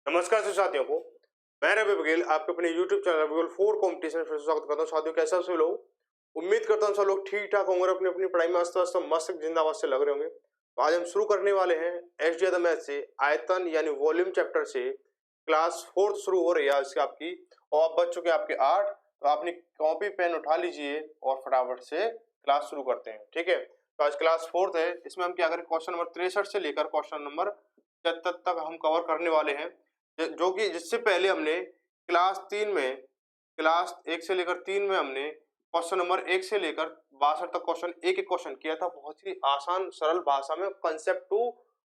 नमस्कार सभी साथियों को। मैं रवि बघेल आपके अपने YouTube चैनल बघेल 4 कॉम्पिटिशन फिर से स्वागत करता हूँ। साथियों कैसे आप सभी लोग? उम्मीद करता हूँ सब लोग ठीक ठाक होंगे और अपनी अपनी पढ़ाई में अस्त व्यस्त मस्त जिंदाबाद से लग रहे होंगे। तो आज हम शुरू करने वाले हैं एसडी द मैथ से आयतन यानी वॉल्यूम चैप्टर से क्लास 4 शुरू हो रही है आज की आपकी और आप बच चुके आपके 8। तो अपनी कॉपी पेन उठा लीजिए और फटाफट से क्लास शुरू करते हैं। ठीक है, तो आज क्लास 4 है। इसमें हम क्या करें, क्वेश्चन नंबर 63 से लेकर क्वेश्चन नंबर 73 तक हम कवर करने वाले हैं। जो कि जिससे पहले हमने क्लास 3 में क्लास 1 से लेकर 3 में हमने क्वेश्चन नंबर 1 से लेकर 62 तक क्वेश्चन एक एक क्वेश्चन किया था। बहुत ही आसान सरल भाषा में कंसेप्ट 2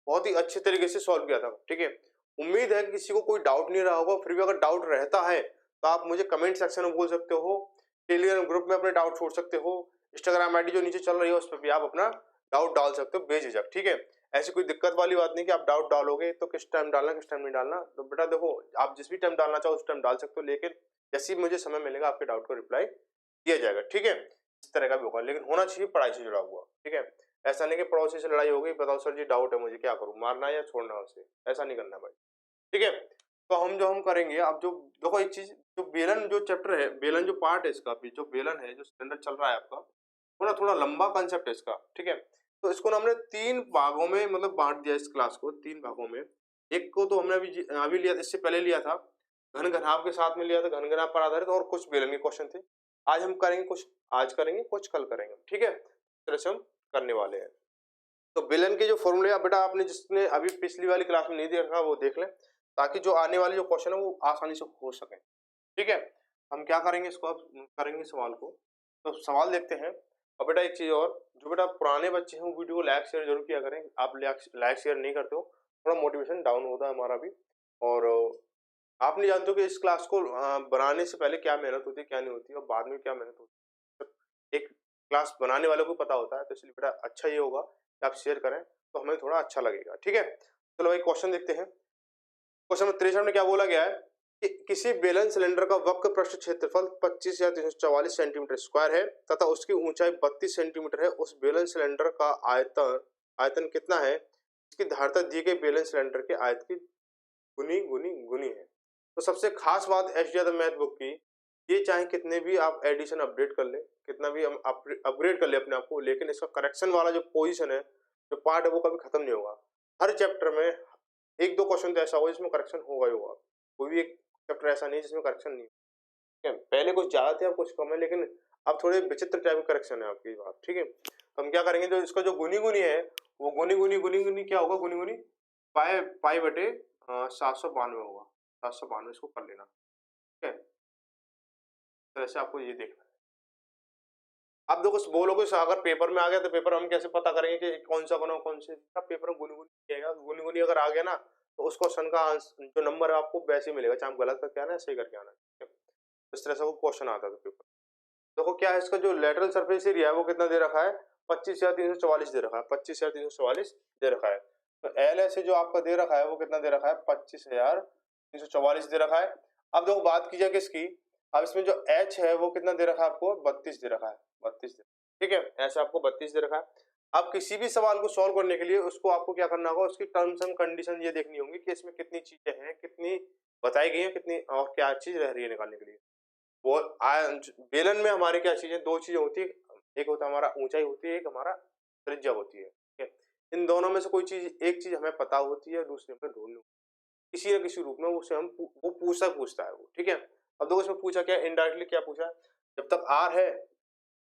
बहुत ही अच्छे तरीके से सॉल्व किया था। ठीक है, उम्मीद है कि किसी को कोई डाउट नहीं रहा होगा। फिर भी अगर डाउट रहता है तो आप मुझे कमेंट सेक्शन में बोल सकते हो, टेलीग्राम ग्रुप में अपने डाउट छोड़ सकते हो, इंस्टाग्राम आईडी जो नीचे चल रही है उस पर भी आप अपना डाउट डाल सकते हो बेझिझक। ठीक है, ऐसी कोई दिक्कत वाली बात नहीं कि आप डाउट डालोगे तो किस टाइम डालना किस टाइम नहीं डालना। तो बेटा देखो, आप जिस भी टाइम डालना चाहो उस टाइम डाल सकते हो, लेकिन जैसे ही मुझे समय मिलेगा आपके डाउट को रिप्लाई किया जाएगा। ठीक है, इस तरह का भी होगा, लेकिन होना चाहिए पढ़ाई से जुड़ा हुआ। ठीक है, ऐसा नहीं कि पड़ोसी से लड़ाई हो गई, बताओ सर जी डाउट है मुझे, क्या करूं, मारना है या छोड़ना है उसे, ऐसा नहीं करना भाई। ठीक है, तो हम करेंगे अब जो देखो एक चीज, जो बेलन जो चैप्टर है, बेलन जो पार्ट है इसका, जो बेलन है जो सिलेंडर चल रहा है आपका, थोड़ा थोड़ा लंबा कंसेप्ट है इसका। ठीक है, तो इसको ना हमने 3 भागों में मतलब बांट दिया इस क्लास को 3 भागों में। एक को तो हमने अभी लिया, इससे पहले लिया था घन घनाभ के साथ में लिया था, घन घनाभ पर आधारित और कुछ बेलन के क्वेश्चन थे। आज हम करेंगे कुछ, आज करेंगे कुछ, कल करेंगे। ठीक है, इस तरह से हम करने वाले हैं। तो बेलन के जो फॉर्मूले अब बेटा आपने जिसने अभी पिछली वाली क्लास में नहीं देखा वो देख लें, ताकि जो आने वाले जो क्वेश्चन है वो आसानी से हो सके। ठीक है, हम क्या करेंगे, इसको अब करेंगे सवाल को। तो सवाल देखते हैं। और बेटा एक चीज और, जो बेटा पुराने बच्चे हैं वो वीडियो को लाइक शेयर जरूर किया करें। आप लाइक शेयर नहीं करते हो, थोड़ा मोटिवेशन डाउन होता है हमारा भी। और आप नहीं जानते हो कि इस क्लास को बनाने से पहले क्या मेहनत होती है क्या नहीं होती है और बाद में क्या मेहनत होती है। एक क्लास बनाने वाले को पता होता है, तो इसलिए बेटा अच्छा ये होगा कि आप शेयर करें तो हमें थोड़ा अच्छा लगेगा। ठीक है, चलो भाई क्वेश्चन देखते हैं। क्वेश्चन नंबर 63 में क्या बोला गया है कि किसी बेलन सिलेंडर का वक्र पृष्ठ क्षेत्रफल 25 या 344 सेंटीमीटर स्क्वायर है तथा उसकी ऊंचाई 32 सेंटीमीटर है। उस बेलन सिलेंडर का आयतन आयतन कितना है? इसकी धारता दी गई बेलन सिलेंडर के आयत की गुनी गुनी गुनी है। तो सबसे खास बात एसडीआर मैथ बुक की, ये चाहे कितने भी आप एडिशन अपडेट कर ले, कितना भी हम अपग्रेड कर ले अपने आप को, लेकिन इसका करेक्शन वाला जो पोजीशन है, जो पार्ट है, वो कभी खत्म नहीं होगा। हर चैप्टर में एक दो क्वेश्चन तो ऐसा होगा जिसमें करेक्शन होगा ही होगा। कोई भी एक चैप्टर ऐसा नहीं जिसमें करेक्शन नहीं है। पहले कुछ ज्यादा थे अब कुछ कम है, लेकिन अब थोड़े विचित्र टाइप के करेक्शन है आपकी बात। ठीक है, तो हम क्या करेंगे, जो इसका जो गुनी गुनी है वो गुनी गुनी गुनी गुनी क्या होगा, गुनी गुनी पाई पाई बटे 792 होगा। 792 इसको कर लेना। ठीक है, तो ऐसे आपको ये देखना है। अब देखो बोलोगे अगर पेपर में आ गया तो पेपर हम कैसे पता करेंगे कि कौन सा बना कौन से पेपर में गुनी गुनी आएगा। गुनी गुनी अगर आ गया ना तो उस क्वेश्चन का जो नंबर है आपको वैसे ही मिलेगा, चाहे आप गलत करके आना है सही करके आना है। इस तरह से वो क्वेश्चन आता है पेपर। देखो क्या है, इसका जो लेटरल सरफेस एरिया है वो कितना दे रखा है, 25,344 दे रखा है। 25,344 दे रखा है। तो एल ऐसे जो आपका दे रखा है वो कितना दे रखा है, 25,344 दे रखा है। अब देखो बात की जाए किसकी, अब इसमें जो एच है वो कितना दे रखा है आपको, 32 दे रखा है। 32 दे, ठीक है, ऐसे आपको 32 दे रखा है। अब किसी भी सवाल को सॉल्व करने के लिए उसको आपको क्या करना होगा, उसकी टर्म्स एंड कंडीशन ये देखनी होंगी कि इसमें कितनी चीजें हैं, कितनी बताई गई है, कितनी और क्या चीज रह रही है निकालने के लिए। वो बेलन में हमारे क्या चीजें, दो चीजें होती है, एक होता है हमारा ऊंचाई होती है, एक हमारा त्रिज्या होती है। ठीक है, इन दोनों में से कोई चीज, एक चीज हमें पता होती है, दूसरी हमें ढूंढनी, किसी न किसी रूप में उसे हम वो पूछता है वो। ठीक है, अब देखो इसमें पूछा क्या, इनडायरेक्टली क्या पूछा, जब तक आर है,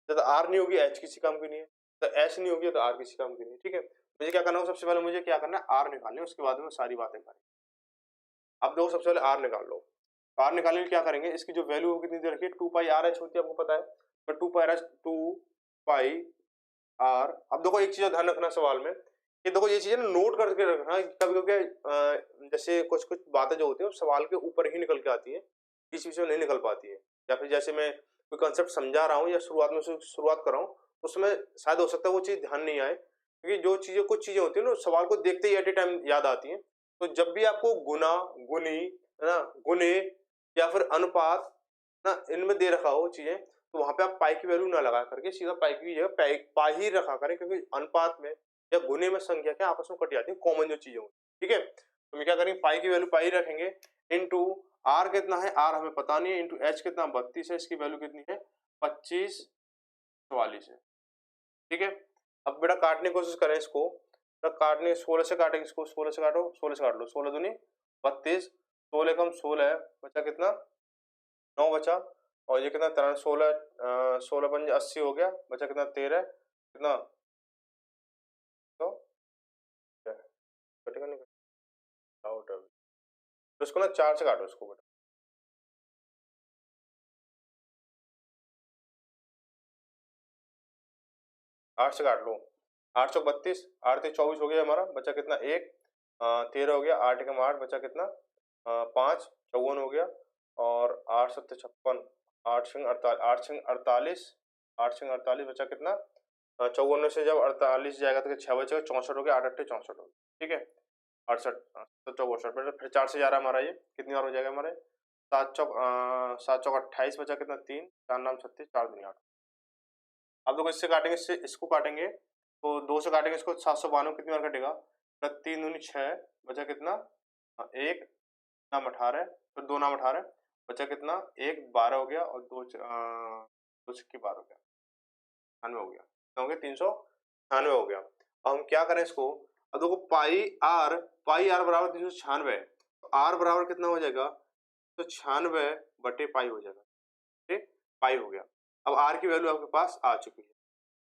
जब तक आर नहीं होगी एच किसी काम की नहीं है, तो एच नहीं होगी तो आर किसी काम की नहीं है। ठीक है, मुझे क्या करना है, सबसे पहले मुझे क्या करना है, आर निकालने, उसके बाद में सारी बातें करें। अब देखो सबसे पहले आर निकाल लो। आर निकालने के क्या करेंगे, इसकी जो वैल्यू कितनी दे रखी है, 2 पाई आर एच होती है, आपको पता है। तो 2 पाई आर एच, 2 पाई आर। अब देखो एक चीज ध्यान रखना सवाल में, कि देखो ये चीजें नोट करके रखना, कभी कभी जैसे कुछ कुछ बातें जो होती है सवाल के ऊपर ही निकल के आती है, बीच बीच में नहीं निकल पाती है। या फिर जैसे मैं कोई कंसेप्ट समझा रहा हूँ या शुरुआत कर रहा हूँ, उसमें शायद हो सकता है वो चीज ध्यान नहीं आए, क्योंकि जो चीजें कुछ चीजें होती है ना सवाल को देखते ही एट ए टाइम याद आती है। तो जब भी आपको गुना, गुनी, है ना, गुने या फिर अनुपात ना इनमें दे रखा हो चीजें, तो वहां पे आप पाई की वैल्यू ना लगा करके सीधा पाई की जगह पाई ही रखा करें, क्योंकि अनुपात में या गुने में संख्या क्या आपस में कट जाती है, कॉमन जो चीजें होती है। ठीक है, तो हम क्या करेंगे, पाई की वैल्यू पाई रखेंगे, इनटू आर कितना है, आर हमें पता नहीं है, इनटू एच कितना 32 है, इसकी वैल्यू कितनी है 25 44 है। ठीक है, अब बेटा काटने की कोशिश करें इसको, बेटा काटने 16 से काटेंगे इसको, 16 से काटो, 16 से काट लो, 16 दूनी 32, 16 कम 16 बचा कितना 9 बचा, और ये कितना 16 16 पंजे 80 हो गया, बचा कितना 13, कितना तो कटेगा नहीं आउट है। तो इसको ना 4 से काटो इसको बेटा, 8 से काट लो, 8 चौक 32, 8 3 24 हो गया हमारा, बचा कितना 1, 13 हो गया, 8 एकम 8 बचा कितना 5 54 हो गया, और 8 7 56, 8 सिंह 48, 8 सिंह 48, 8 सिंह 48 बचा कितना 54 में से जब 48 जाएगा तो 6 बचेगा, 64 हो गया, 8 8 64 हो गया। ठीक है, 68 64, फिर 4 से जा रहा है हमारा, ये कितनी बार हो जाएगा हमारे 7 चौक 28 बचा कितना 3, 4 नाम 36, 4 दूनी 8। अब देखो इससे काटेंगे, इससे इसको काटेंगे, तो 2 से काटेंगे इसको, 792 कितनी बार कटेगा, 3 दूनी 6 बचा कितना 1 नाम 18, फिर 2 नाम 18 बचा कितना 1 12 हो गया, और 2 2 सिक्के 12 हो गया, 96 हो गया, कितना हो गया 396 हो गया। अब हम क्या करें इसको, अब देखो पाई आर बराबर 396, तो आर बराबर कितना हो जाएगा, तो 96 बटे पाई हो जाएगा, ठीक पाई हो गया। अब आर की वैल्यू आपके पास आ चुकी है।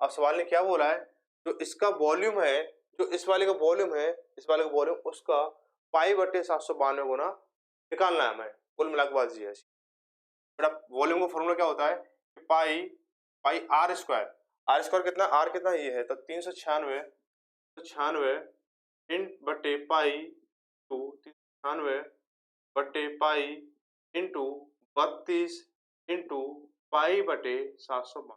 अब सवाल ने क्या बोला है, जो इसका वॉल्यूम है, जो इस वाले का वॉल्यूम है, इस वाले का वॉल्यूम, उसका पाई बटे 792 गुना निकालना है हमें, कुल मिला के बात ये है। बेटा वॉल्यूम का फॉर्मूला क्या होता है, पाई पाई आर स्क्वायर कितना, आर कितना ये है, तो 396 इन बटे पाई टू 396 बटे पाई इंटू 32 इंटू पाई बटे 792।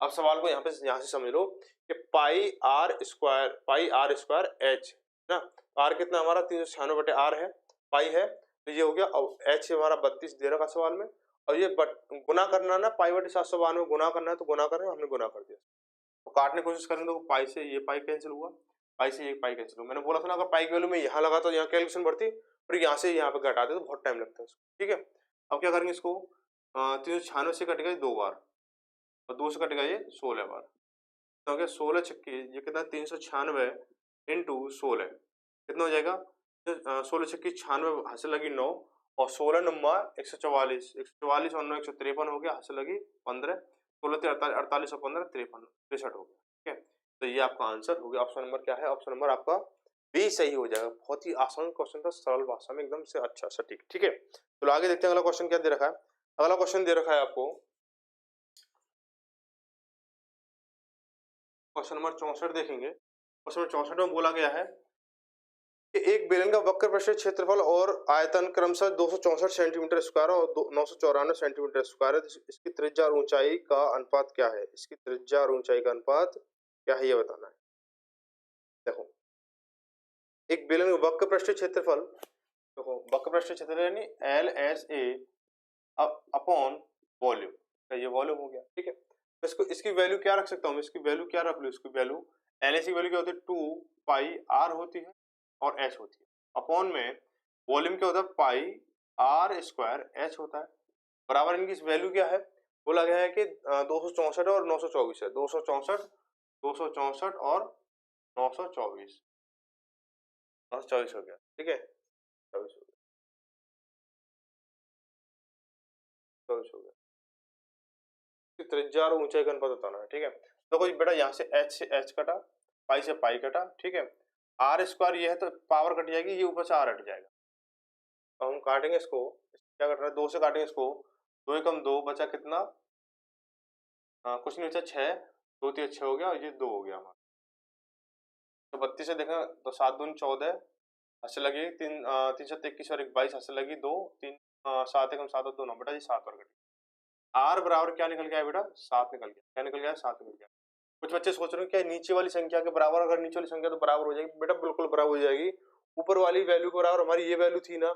अब सवाल को यहाँ से समझ लो कि पाई आर स्क्वायर एच ना, आर कितना हमारा 396 बटे आर है, पाई है, तो ये हो गया, और एच हमारा 32 दे रखा सवाल में, और ये गुना करना ना, पाई बटे 792 गुना करना है, तो गुना करें, हमने गुना कर दिया। तो काटने की कोशिश करेंगे तो पाई से ये पाई कैंसिल हुआ, पाई से ये पाई कैंसिल हुआ। मैंने बोला था ना, अगर पाई की वैल्यू में यहाँ लगा तो यहाँ कैलकुलेशन बढ़ती, और यहाँ से यहाँ पे घटाते तो बहुत टाइम लगता है इसको। ठीक है, अब क्या करेंगे इसको, 396 से कटेगा 2 बार, और 2 से कटेगा ये 16 बार, तो हो गया 16 छक्के, ये कितना 396 इंटू 16 कितना हो जाएगा, 16 छक्के 96 हासिल लगी 9, और 16 नंबर 144, 144 और 9 153 हो गया, हासिल लगी 15, 16 48 और 15 53 63 हो गया। ठीक है, तो ये आपका आंसर हो गया। ऑप्शन नंबर क्या है, ऑप्शन नंबर आपका बी सही हो जाएगा। बहुत ही आसान क्वेश्चन था, सरल भाषा में एकदम से अच्छा सटीक। ठीक है, तो आगे देखते हैं अगला क्वेश्चन क्या दे रखा है। अगला क्वेश्चन दे रखा है आपको क्वेश्चन नंबर 64 देखेंगे। क्वेश्चन नंबर 64 में बोला गया है कि एक बेलन का वक्र पृष्ठीय क्षेत्रफल और आयतन क्रमशः 264 सेंटीमीटर स्क्वायर और 994 सेंटीमीटर स्क्वायर है। इसकी त्रिज्या और ऊंचाई का अनुपात क्या है, इसकी त्रिज्या और ऊंचाई का अनुपात क्या है, ये बताना है। देखो एक बेलन का वक्र पृष्ठीय क्षेत्रफल, देखो वक्र पृष्ठीय क्षेत्रफल यानी LSA अपॉन वॉल्यूम, ये वॉल्यूम हो गया। ठीक है, तो इसको इसकी वैल्यू क्या रख सकता हूँ, इसकी वैल्यू क्या रख लूँ, इसकी वैल्यू LSA की वैल्यू क्या होती है 2 पाई R होती है और H होती है, अपॉन में वॉल्यूम क्या होता है पाई R स्क्वायर H होता है, बराबर इनकी वैल्यू क्या है, बोला गया है कि 264 और 924 है, 264 और 924 924 हो गया। ठीक है, 24 हो गया, 24 हो गया। त्रिज्या और ऊंचाई का अनुपात बताना है। ठीक है, तो कोई बेटा यहाँ से H कटा, पाई से पाई कटा। ठीक है, R स्क्वायर ये है तो पावर कट जाएगी, ये ऊपर से R हट जाएगा, तो हम काटेंगे इसको, क्या कट रहा है 2 से काटेंगे इसको, 2 एकम 2 बचा कितना, कुछ नहीं बचा 6, 2 3 6 हो गया, और ये 2 हो गया हमारा। तो 32 से देखा तो 7 दूनी 14 हासिल लगी 3 3 7 21 और 22 हासिल लगी 2 3 7 एकम 7 और 2 9 बेटा ये 7 और कट, R बराबर क्या निकल गया बेटा 7 निकल गया, क्या निकल गया 7 निकल गया। कुछ बच्चे सोच रहे हैं क्या नीचे वाली संख्या के बराबर, अगर नीचे वाली संख्या तो बराबर हो जाएगी, बेटा बिल्कुल बराबर हो जाएगी। ऊपर वाली वैल्यू के बराबर हमारी ये वैल्यू थी ना,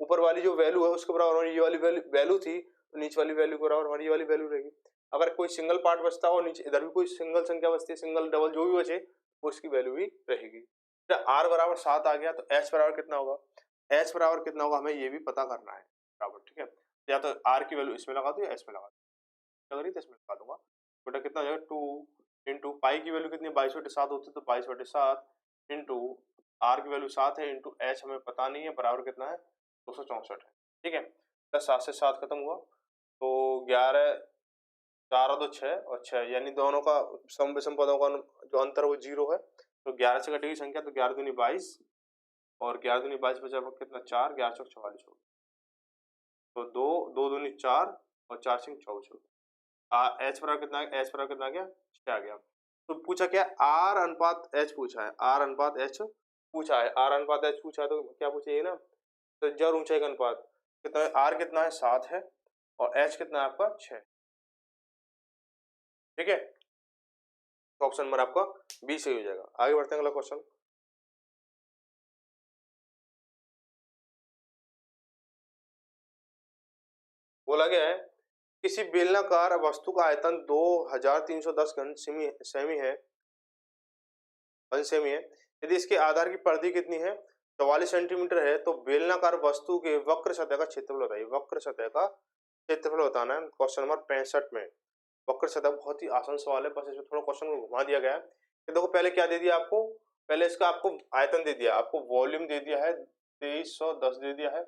ऊपर वाली जो वैल्यू है उसके बराबर हमारी ये वाली वैल्यू थी, तो नीचे वाली वैल्यू के बराबर हमारी ये वाली वैल्यू रहेगी। अगर कोई सिंगल पार्ट बचता हो नीचे, इधर भी कोई सिंगल संख्या बचती है, सिंगल डबल जो भी बचे वो इसकी वैल्यू भी रहेगी। आर बराबर 7 आ गया तो एच बराबर कितना होगा, एच बराबर कितना होगा हमें ये भी पता करना है बराबर, ठीक है। या तो आर की वैल्यू इसमें लगा दो या इसमें लगा दो, अगर तो इसमें लगा दूंगा, बेटा कितना हो जाएगा 2 इंटू पाई की वैल्यू कितनी है 22/7 होती है तो 22/7 इंटू आर की वैल्यू 7 है इंटू एच हमें पता नहीं है बराबर कितना है 264 है, ठीक है। तो 7 से 7 खत्म हुआ तो 11 4 और 2 6 और 6 यानी दोनों का सम विषम पदों का जो अंतर है वो 0 है, तो 11 से कटेगी संख्या तो 11 दूनी 22 और 11 दूनी 22 बचा कितना 4, 11 चौक 44 हो गया, तो 2 2 दूनी 4 और 4 सिंह 24 हो गया। एच बराबर कितना है, एच बराबर कितना आ गया 6 आ गया। तो पूछा क्या आर अनुपात एच पूछा है, आर अनुपात एच पूछा है, आर अनुपात एच पूछा है तो क्या पूछे ये ना, तो त्रिज्या और ऊंचाई का अनुपात कितना है, आर कितना है 7 है और एच कितना है आपका 6, ठीक है। तो ऑप्शन नंबर आपका बी सही हो जाएगा। आगे बढ़ते हैं अगला क्वेश्चन। बोला गया है किसी बेलनाकार वस्तु का आयतन 2310 घन सेमी है, सेमी है। यदि इसके आधार की परिधि कितनी है 44 सेंटीमीटर है तो बेलनाकार वस्तु के वक्र सतह का क्षेत्रफल बताइए। वक्र सतह का क्षेत्रफल बताना है क्वेश्चन नंबर 65 में। वक्र सतह बहुत ही आसान सवाल है, बस इसमें थोड़ा क्वेश्चन को घुमा दिया गया है। देखो पहले क्या दे दिया आपको, पहले इसका आपको आयतन दे दिया, आपको वॉल्यूम दे दिया है 2310 दे दिया है,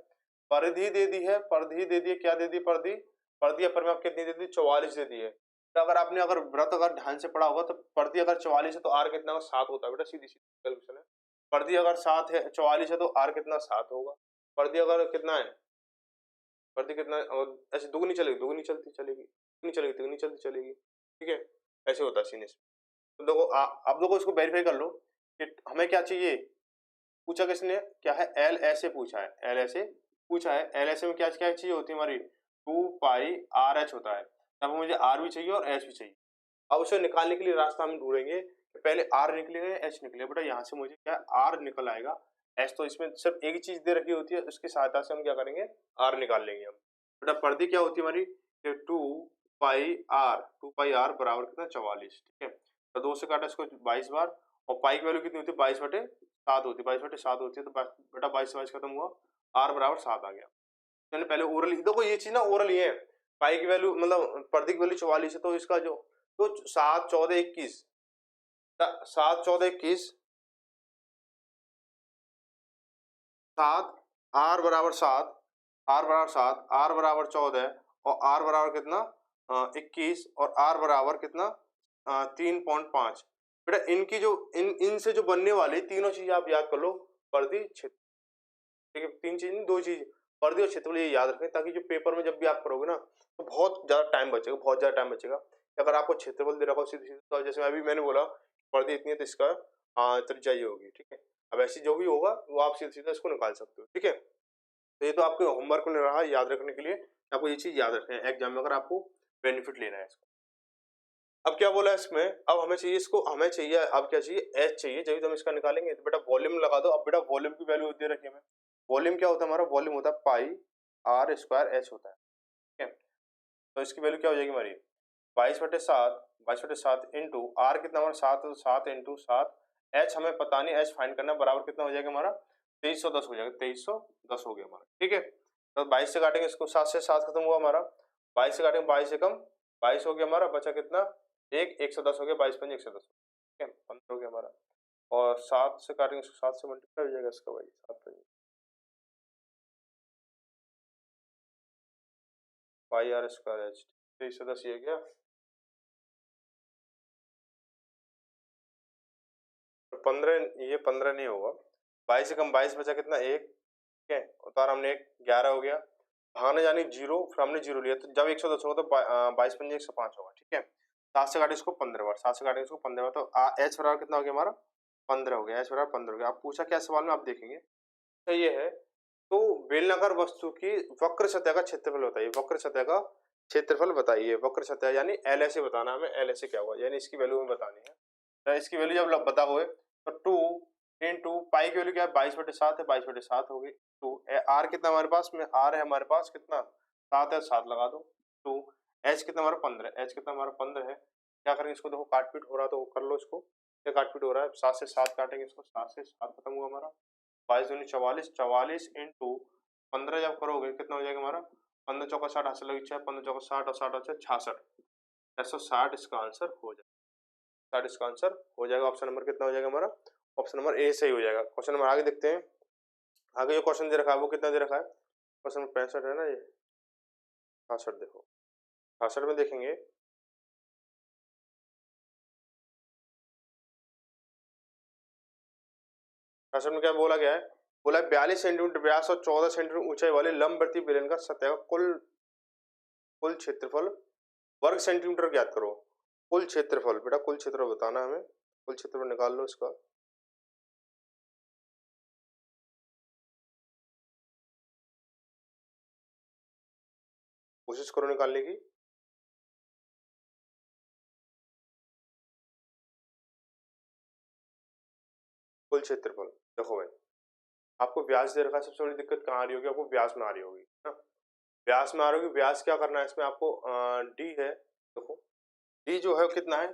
परिधि दे दी है, परिधि दे दी है, क्या दे दी परिधि, परिधि परिमाप कितनी दे दी 44 दे दी है। तो अगर आपने अगर व्रत अगर ध्यान से पढ़ा होगा तो परिधि अगर 44 है तो आर कितना होगा 7 होता है बेटा, सीधी सीधी कैलकुलेशन है। परिधि अगर 7 है 44 है तो आर कितना 7 होगा। परिधि अगर कितना है, परिधि कितना है और ऐसे दुगनी चलेगी, दुगनी चलती चलेगी, दुगनी चलेगी, तिगुनी चलती चलेगी, ठीक है। ऐसे होता है सीने से। तो देखो आप लोगों इसको वेरीफाई कर लो कि हमें क्या चाहिए, पूछा किसने क्या है एल ऐसे पूछा है, एल ऐसे पूछा है, एल ऐसे में क्या क्या चीज होती है हमारी 2 पाई आर एच होता है, तब मुझे आर भी चाहिए और एच भी चाहिए। अब उसे निकालने के लिए रास्ता हम ढूंढेंगे कि पहले आर निकलेगा एच निकलेगा। बेटा यहाँ से मुझे क्या आर निकल आएगा, एच तो इसमें सिर्फ एक ही चीज दे रखी होती है, उसकी सहायता से हम क्या करेंगे आर निकाल लेंगे हम। बेटा परिधि क्या होती है हमारी 2 पाई आर बराबर कितना 44, ठीक है। तो 2 से काटा इसको 22 बार और पाई की वैल्यू कितनी होती है 22/7 होती है, 22/7 होती है तो बेटा 22 से 22 खत्म हुआ, आर बराबर 7 आ गया। मैंने पहले ओरल देखो ये चीज ना ओरल ही है, पाई की वैल्यू मतलब परिधि की वैल्यू 44 है तो इसका जो तो 7 14 21 7 14 21 7 आर बराबर 7, आर बराबर 7, आर बराबर 14 और आर बराबर कितना 21 और आर बराबर कितना 3.5। बेटा इनकी जो इनसे जो बनने वाली तीनों चीज आप याद कर लो, परिधि क्षेत्र, ठीक है। तीन चीज नहीं दो चीज, परिधि और क्षेत्रफल, ये याद रखें ताकि जो पेपर में जब भी आप करोगे ना तो बहुत ज्यादा टाइम बचेगा, बहुत ज्यादा टाइम बचेगा। अगर आपको क्षेत्रफल दे रखा हो सीधे सीधे तो जैसे अभी मैंने बोला परिधि इतनी है तो इसका त्रिज्या ये होगी, ठीक है। अब ऐसी जो भी होगा वो आप सीधे सीधे इसको निकाल सकते हो, ठीक है। तो ये तो आपके होमवर्क में रहा याद रखने के लिए, आपको ये चीज याद रखना है एग्जाम में अगर आपको बेनिफिट लेना है इसका। अब क्या बोला है इसमें, अब हमें चाहिए इसको, हमें चाहिए अब क्या चाहिए एच चाहिए, जब हम इसका निकालेंगे तो बेटा वॉल्यूम लगा दो। अब बेटा वॉल्यूम की वैल्यू दे रखी है हमें, वॉल्यूम क्या होता है हमारा, वॉल्यूम होता है पाई आर स्क्वायर एच होता है, ठीक है। तो इसकी वैल्यू क्या हो जाएगी हमारी 22/7, 22/7 इंटू आर कितना हमारा 7 तो 7 इंटू 7, एच हमें पता नहीं, एच फाइंड करना बराबर कितना हो जाएगा हमारा 2310 हो जाएगा, 2310 हो गया हमारा, ठीक है। तो 22 से काटेंगे इसको, 7 से 7 खत्म हुआ हमारा, 22 से काटेंगे 22 से कम 22 हो गया हमारा, बचा कितना 110 हो गया, 22 5 110, ठीक है 15 हो गया हमारा। और 7 से काटेंगे इसको, 7 से मल्टीप्लाई हो जाएगा इसका भाई 7 पाई आर स्क्वायर एच, 2310 ये गया। 15 ये 15 नहीं होगा, 22 से कम 22 बचा कितना 1, ठीक है। उतार हमने 1 11 हो गया, भागने जाने 0 फिर हमने 0 लिया तो जब 110 होगा तो 22 पंजे 105 होगा, ठीक है। 7 से काटे इसको 15 बार, 7 से काटे इसको 15 बार तो एच बराबर कितना हो गया हमारा 15 हो गया, एच बराबर 15 हो गया। आप पूछा क्या सवाल में आप देखेंगे तो ये है, तो बेलनाकार वस्तु की वक्र सतह का क्षेत्रफल बताइए, वक्र सतह का क्षेत्रफल बताइए, वक्र सतह यानी एल ऐसे बताना हमें, एल ऐसे क्या हुआ यानी इसकी वैल्यू हमें बतानी है। तो इसकी वैल्यू जब बताओगे तो 2 इंटू पाई की वैल्यू क्या है 22/7 है, 22/7 होगी 2, आर कितना हमारे पास में आर है हमारे पास कितना 7 है, 7 लगा दो 2, एच कितना हमारा 15, एच कितना हमारा 15 है। क्या करेंगे इसको, देखो काट पीट हो रहा तो कर लो इसको, काटपीट हो रहा है, 7 से 7 काटेंगे इसको, 7 से 7 खत्म हुआ हमारा, 22 दूनी 44, 44 इंटू 15 जब करोगे कितना हो जाएगा हमारा, 15 चौका 60 हासिल लगी 6, 15 चौका 60 और 60 अच्छा 66, 660 इसका आंसर हो जाएगा, 60 इसका आंसर हो जाएगा। ऑप्शन नंबर कितना हो जाएगा हमारा, ऑप्शन नंबर ए सही हो जाएगा। क्वेश्चन नंबर आगे देखते हैं, आगे जो क्वेश्चन दे रखा है वो कितना दे रखा है, क्वेश्चन नंबर 65 है ना ये, 66 देखो, 66 में देखेंगे प्रश्न में क्या बोला गया है, बोला 42 सेंटीमीटर व्यास और 14 सेंटीमीटर ऊंचाई वाले लंबवर्ती बेलन का सतह का कुल कुल क्षेत्रफल वर्ग सेंटीमीटर ज्ञात करो। कुल क्षेत्रफल बेटा, कुल क्षेत्रफल बताना हमें, कुल क्षेत्रफल निकाल लो इसका, कोशिश करो निकालने की। कुल क्षेत्रफल देखो भाई, आपको व्यास दे रखा है, सबसे बड़ी दिक्कत कहाँ आ रही होगी, आपको व्यास में आ रही होगी ना, व्यास में आ रही होगी। व्यास क्या करना है इसमें आपको, डी है, देखो डी जो है कितना है,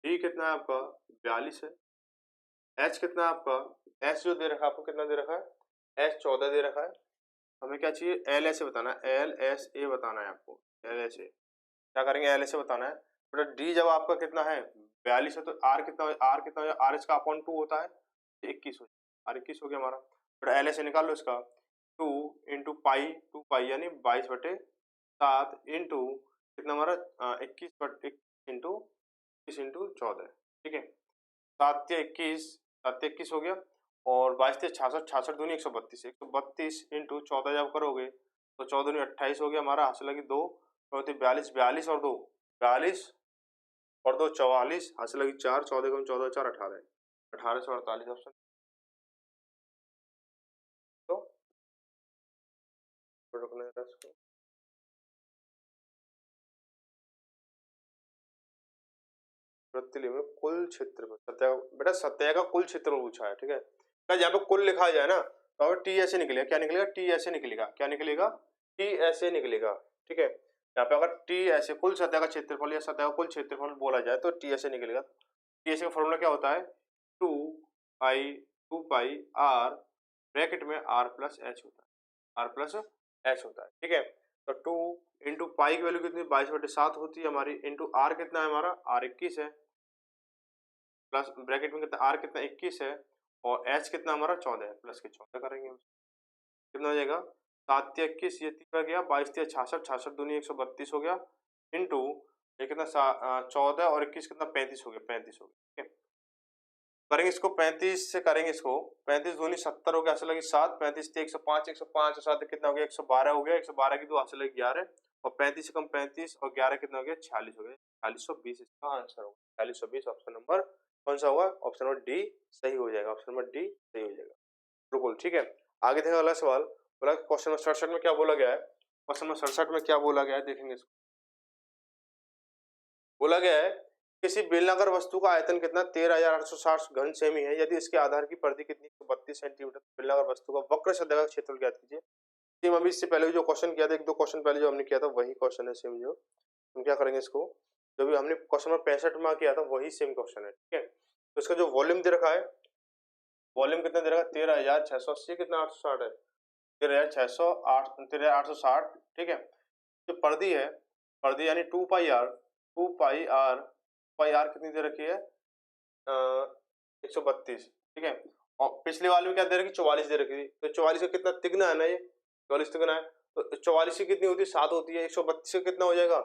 डी कितना है आपका 42 है, एच कितना है आपका, एच जो दे रखा है आपको कितना दे रखा है, एच 14 दे रखा है, हमें क्या चाहिए एल एस ए बताना है, एल एस ए बताना है आपको, एल एस ए क्या करेंगे, एल एस ए बताना है। बेटा डी जब आपका कितना है 42 है तो आर कितना, आर कितना, आर इसका अपॉन 2 होता है, 21 हो जाए, आर 21 हो गया हमारा। बेटा एल एस ए निकाल लो इसका, 2 इंटू पाई, 2 पाई यानी 22/7 इंटू कितना हमारा 21 इंटू 21 इंटू 14, ठीक है, 7 या 21, 7 या 21 हो गया, और 22 या 66, 66 दूनी 132, 132 इंटू 14 जब करोगे तो 14 दूनी 28 हो गया हमारा, हासिल लगी 2, 42, 42 और 2 42 और 2 44, हासिल लगी 4, 14 कम 14 4 18, 1848 ऑप्शन। तो रखना है इसको, प्रतिले में कुल क्षेत्रफल, सतह बेटा सतह का कुल क्षेत्रफल पूछा है, ठीक है, क्या यहाँ पे कुल लिखा जाए ना तो टी ऐसे निकलेगा, क्या निकलेगा, टी ऐसे निकलेगा, क्या निकलेगा, टी ऐसे निकलेगा, ठीक है, यहाँ पे अगर टी ऐसे कुल सतह का क्षेत्रफल या सतह का कुल क्षेत्रफल बोला जाए तो टी ऐसे निकलेगा। टी ऐसे का फॉर्मूला क्या होता है, 2 पाई आर ब्रैकेट में आर प्लस एच होता है, आर प्लस एच होता है, ठीक है, तो 2 इंटू पाई की वैल्यू कितनी 22/7 होती है हमारी, इंटू आर कितना है हमारा, आर 21 है, प्लस ब्रैकेट में कितना आर कितना 21 है, और एच कितना हमारा 14 है, प्लस के 14 करेंगे हम, कितना हो जाएगा 7 या 21, ये 3 गया, 22 या 66, 66 दूनी 132 हो गया, इंटू ये कितना 14 और 21 कितना 35 हो गया, 35 हो गया, ठीक है, करेंगे इसको 35 से करेंगे इसको, 35 दूनी 70 हो गया, हासिल लगी 7, 35 से 105, 105 और 7 कितना हो गया 112 हो गया, 112 की 2 हासिल लगी 11, और 35 से कम 35 और 11 कितना हो गया 46 हो गया, 4620 इसका आंसर होगा, 4620 ऑप्शन नंबर कौन सा होगा, ऑप्शन नंबर डी सही हो जाएगा, ऑप्शन नंबर डी सही हो जाएगा, बिल्कुल ठीक है। आगे देखो अगला सवाल, बोला क्वेश्चन नंबर 67 में क्या बोला गया है, क्वेश्चन नंबर 67 में क्या बोला गया है देखेंगे इसको, बोला गया है किसी बेलनाकार वस्तु का आयतन कितना 13,860 घन सेमी है, यदि इसके आधार की परिधि कितनी 132 सेंटीमीटर, बेलनाकार वस्तु का वक्र सतह का क्षेत्रफल ज्ञात कीजिए। सेम अभी इससे पहले जो क्वेश्चन किया था, एक दो क्वेश्चन पहले जो हमने किया था वही क्वेश्चन है सेम, जो हम क्या करेंगे इसको, जो भी हमने क्वेश्चन नंबर 65 में किया था वही सेम क्वेश्चन है, ठीक है, तो इसका जो वॉल्यूम दे रखा है, वॉल्यूम कितना दे रखा है 13,680, कितना 860 है, 13,608, 13,860, ठीक है, जो परिधि है, परिधि यानी 2 पाई आर, 2 पाई आर कितनी दे रखी है 132, ठीक है, और पिछले वाले में क्या दे रखी 44 दे रखी थी, तो 44 का कितना तिगना है ना, ये 44 तिगना है, तो 44 की कितनी होती है 7 होती है, 132 का कितना हो जाएगा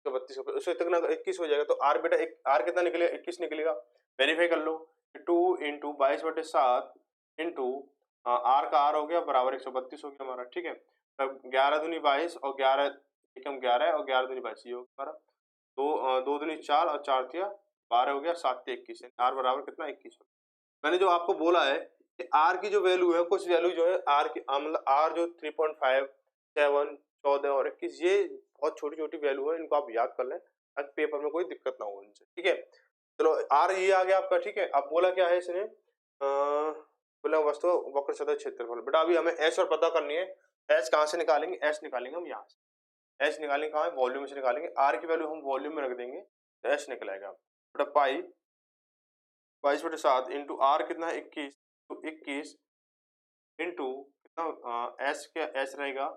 132 का, उससे तिगना 21 हो जाएगा, तो आर बेटा आर कितना निकलेगा 21 निकलेगा, वेरीफाई कर लो, 2 इंटू 22/7 इंटू आर का आर हो गया बराबर 132 हो गया हमारा, ठीक है, तब 11 दूनी 22 और 11 एकम 11 है और 11 दूनी 22 ये हो गया हमारा, दो दूनी 4 और 4 तिया 12 हो गया, 7 तिया 21, आर बराबर कितना 21 हो गया। मैंने जो आपको बोला है कि आर की जो वैल्यू है, कुछ वैल्यू जो है आर की मतलब आर जो 3.5 7 14 और 21 ये बहुत छोटी छोटी वैल्यू है, इनको आप याद कर लें ताकि पेपर में कोई दिक्कत ना हो इनसे, ठीक है, चलो आर ये आ गया आपका, ठीक है, अब बोला क्या है इसने बोला वस्तु वक्र सतह क्षेत्रफल, बेटा अभी हमें एच और पता करनी है, एच कहाँ से निकालेंगे, एच निकालेंगे हम यहाँ से, एच निकालेंगे कहाँ है वॉल्यूम से निकालेंगे, आर की वैल्यू हम वॉल्यूम में रख देंगे तो एच निकलेगा, बेटा पाई 22/7 इंटू आर कितना है 21, तो 21 इंटू कितना एच रहेगा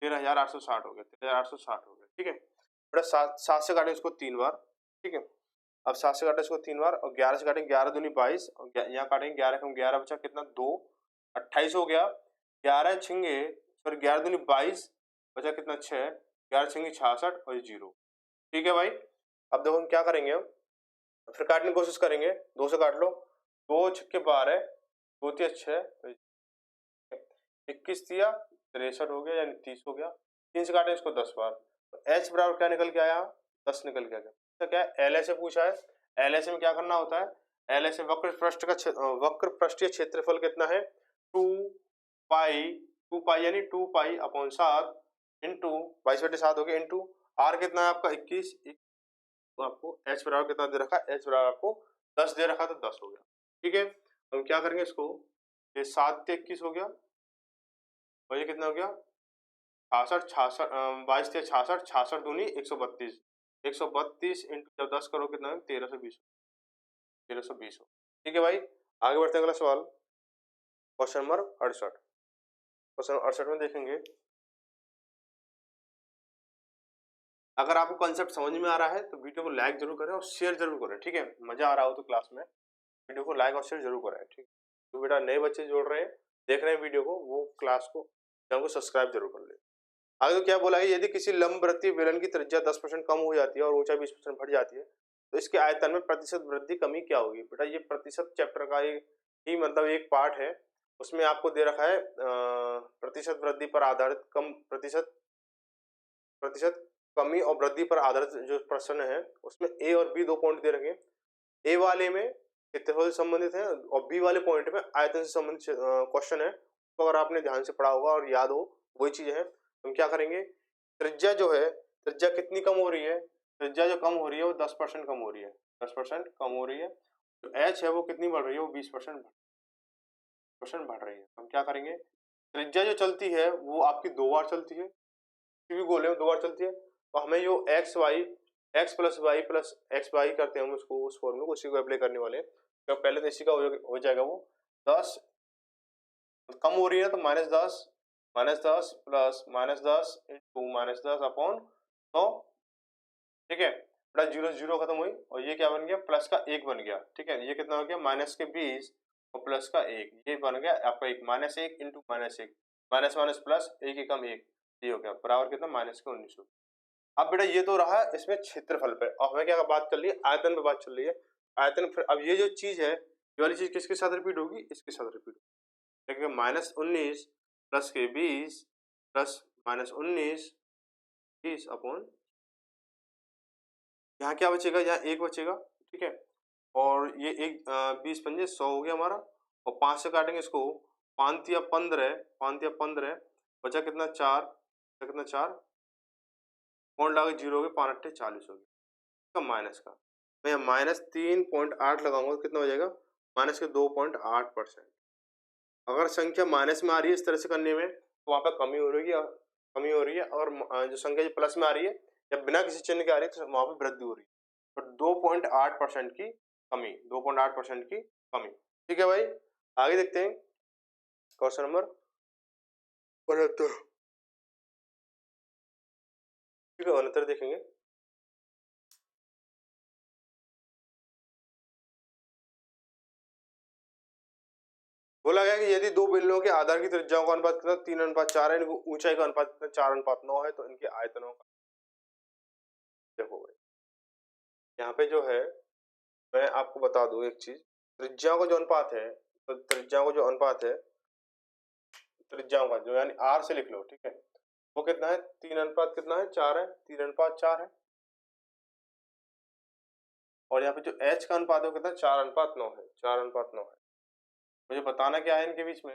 13,860 हो गया, 13,860 हो गया। ठीक है बेटा, 7 से काटें इसको 3 बार। ठीक है, अब 7 से काटें इसको 3 बार और 11 से काटेंगे, 11 दूनी 22 और यहाँ काटेंगे 11 कम 11 बचा कितना 2, 28 हो गया। 11 छिंगे सॉरी 11 दूनी 22 बचा कितना 6, 11 छिंगे 66 और 0। ठीक है भाई, अब देखो हम क्या करेंगे, हम फिर काटने की कोशिश करेंगे। 2 से काट लो, 2 छक्के 12, 2 तिया 6, 21 तिया 63 हो गया यानी 30 हो गया। 3 से काटे इसको 10 बार, तो एच बराबर क्या निकल के आया 10 निकल के आया। तो क्या है एल से पूछा है, एल में क्या करना होता है, एल से वक्र पृष्ठीय क्षेत्रफल कितना है 2 पाई यानी 2 पाई अपॉन 7 इंटू 22/7 हो गया इंटू आर कितना है आपका 21, तो आपको एच बराबर कितना दे रखा है, एच बराबर आपको 10 दे रखा है, तो 10 हो गया। ठीक है, हम क्या करेंगे इसको, ये 7 से 21 हो गया और ये कितना हो गया 66, 22 से 66, 66 दूनी 132, 132 इंटू जब 10 करो कितना है 1320, 1320 हो। ठीक है भाई, आगे बढ़ते हैं अगला सवाल, क्वेश्चन नंबर 68। क्वेश्चन 68 में देखेंगे, अगर आपको कॉन्सेप्ट समझ में आ रहा है तो वीडियो को लाइक जरूर करें और शेयर जरूर करें। ठीक है, मजा आ रहा हो तो क्लास में वीडियो को लाइक और शेयर जरूर करें। ठीक, तो बेटा नए बच्चे जोड़ रहे हैं, देख रहे हैं वीडियो को, वो क्लास को चैनल को सब्सक्राइब जरूर कर ले। आगे तो क्या बोला है, यदि किसी लंबवृत्तीय बेलन की त्रिज्या 10% कम हो जाती है और ऊंचाई 20% बढ़ जाती है तो इसके आयतन में प्रतिशत वृद्धि कमी क्या होगी। बेटा ये प्रतिशत चैप्टर का ही मतलब एक पार्ट है, उसमें आपको दे रखा है प्रतिशत वृद्धि पर आधारित प्रतिशत कमी और वृद्धि पर आधारित जो प्रश्न है उसमें ए और बी 2 पॉइंट दे रखे हैं। ए वाले में क्षेत्रफल से संबंधित है और बी वाले पॉइंट में आयतन से संबंधित क्वेश्चन है। तो अगर आपने ध्यान से पढ़ा होगा और याद हो वही चीज है, हम क्या करेंगे, त्रिज्या जो है, त्रिज्या कितनी कम हो रही है, त्रिज्या जो कम हो रही है वो 10% कम हो रही है, 10% कम हो रही है। जो एच है वो कितनी बढ़ रही है, वो 20% बढ़ रही है। हम क्या करेंगे, त्रिज्या जो चलती है वो आपकी 2 बार चलती है, किसी भी गोले में 2 बार चलती है, तो हमें जो एक्स प्लस वाई करते हैं हम उसको, उस फॉर्मूले को उसी को अप्लाई करने वाले हैं। तो पहले तो इसी का हो जाएगा वो 10 कम हो रही है तो -10 प्लस -10 इंटू -10 अपॉन 100। ठीक है बेटा, 0 0 खत्म हुई और ये क्या बन गया प्लस का 1 बन गया। ठीक है, ये कितना हो गया -20 और प्लस का 1, ये बन गया आपका 1 -1 इंटू -1 माइनस माइनस प्लस 1 एकम 1, ये हो गया बराबर कितना -19। अब बेटा ये तो रहा इसमें क्षेत्रफल पे, और हमें क्या बात चल रही है, आयतन पे बात चल रही है। आयतन फिर अब ये जो चीज है, ये वाली चीज किसके साथ रिपीट होगी, इसके साथ रिपीट होगी। देखिए -19 प्लस के 20 प्लस -19 20 अपॉन, यहाँ क्या बचेगा, यहाँ 1 बचेगा। ठीक है, और ये 20 पंजे 100 हो गया हमारा, और 5 से काटेंगे इसको, 5 या 15 बचा कितना 4, कितना 4 पॉइंट लगा 0 हो गए, 5 8 40 हो गया माइनस का, मैं -3.8 लगाऊंगा तो कितना हो जाएगा माइनस के 2.8%। अगर संख्या माइनस में आ रही है इस तरह से करने में तो वहाँ पर कमी हो रही है, और जो संख्या जो प्लस में आ रही है या बिना किसी चिन्ह के आ रही है तो वहाँ पर वृद्धि हो रही है, तो 2.8% की कमी, 2.8% की कमी। ठीक है भाई, आगे देखते हैं क्वेश्चन नंबर 69। ठीक है, 69 देखेंगे। बोला गया कि यदि दो बेलनों के आधार की त्रिज्याओं का अनुपात कितना 3:4 है, इनको ऊंचाई का अनुपात कितना 4:9 है, तो इनके आयतनों का देखो भाई, यहाँ पे जो है मैं आपको बता दूं एक चीज, त्रिज्याओं का जो अनुपात है, तो त्रिज्याओं का जो अनुपात है, त्रिज्याओं का जो यानी आर से लिख लो। ठीक है, वो कितना है 3:4 है, 3:4 है, और यहाँ पे जो एच का अनुपात है वो कितना 4:9 है, 4:9 है। मुझे बताना क्या है इनके बीच में,